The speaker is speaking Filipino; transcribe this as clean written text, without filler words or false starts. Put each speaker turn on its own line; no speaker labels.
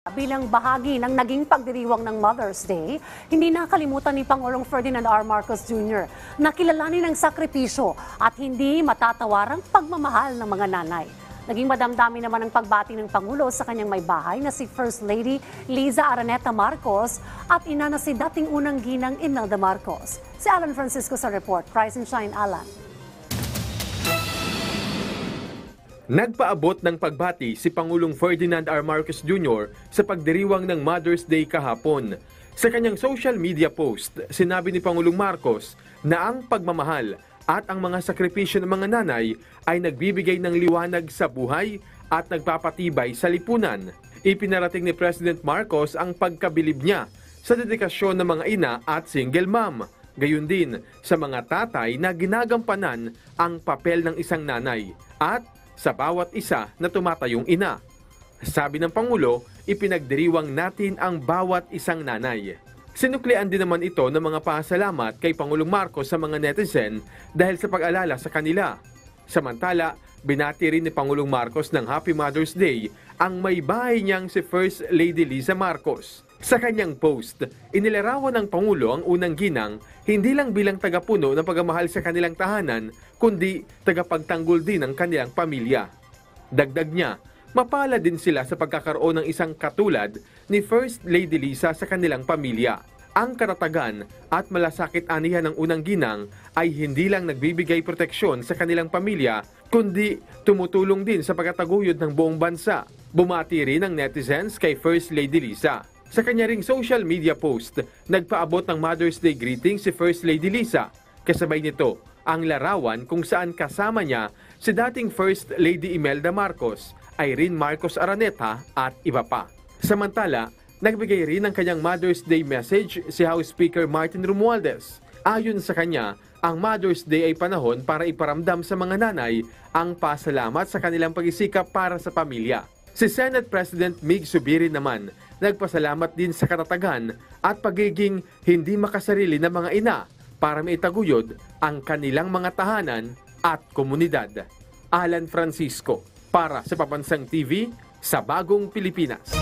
Bilang bahagi ng naging pagdiriwang ng Mother's Day, hindi nakalimutan ni Pangulong Ferdinand R. Marcos Jr. na kilalanin ang sakripisyo at hindi matatawarang pagmamahal ng mga nanay. Naging madamdami naman ang pagbati ng Pangulo sa kanyang may bahay na si First Lady Liza Araneta Marcos at ina na si dating unang ginang Imelda Marcos. Si Alan Francisco sa report. Rise and shine, Alan.
Nagpaabot ng pagbati si Pangulong Ferdinand R. Marcos Jr. sa pagdiriwang ng Mother's Day kahapon. Sa kanyang social media post, sinabi ni Pangulong Marcos na ang pagmamahal at ang mga sakripisyo ng mga nanay ay nagbibigay ng liwanag sa buhay at nagpapatibay sa lipunan. Ipinarating ni President Marcos ang pagkabilib niya sa dedikasyon ng mga ina at single mom. Gayun din sa mga tatay na ginagampanan ang papel ng isang nanay at sa bawat isa na tumatayong ina. Sabi ng Pangulo, ipinagdiriwang natin ang bawat isang nanay. Sinuklian din naman ito ng mga pasalamat kay Pangulong Marcos sa mga netizen dahil sa pag-alala sa kanila. Samantala, binati rin ni Pangulong Marcos ng Happy Mother's Day ang may bahay niyang si First Lady Liza Marcos. Sa kanyang post, inilarawan ng Pangulo ang unang ginang hindi lang bilang tagapuno ng pagmamahal sa kanilang tahanan, kundi tagapagtanggol din ng kanilang pamilya. Dagdag niya, mapalad din sila sa pagkakaroon ng isang katulad ni First Lady Liza sa kanilang pamilya. Ang karatagan at malasakit anihan ng unang ginang ay hindi lang nagbibigay proteksyon sa kanilang pamilya, kundi tumutulong din sa pagkataguyod ng buong bansa. Bumati rin ng netizens kay First Lady Liza. Sa kanya ring social media post, nagpaabot ng Mother's Day greeting si First Lady Liza. Kasabay nito, ang larawan kung saan kasama niya si dating First Lady Imelda Marcos, Irene Marcos Araneta at iba pa. Samantala, nagbigay rin ng kanyang Mother's Day message si House Speaker Martin Romualdez. Ayon sa kanya, ang Mother's Day ay panahon para iparamdam sa mga nanay ang pasalamat sa kanilang pagsisikap para sa pamilya. Si Senate President Mig Subiri naman, nagpasalamat din sa katatagan at pagiging hindi makasarili ng mga ina para maitaguyod ang kanilang mga tahanan at komunidad. Alan Francisco, para sa Pabansang TV, sa Bagong Pilipinas.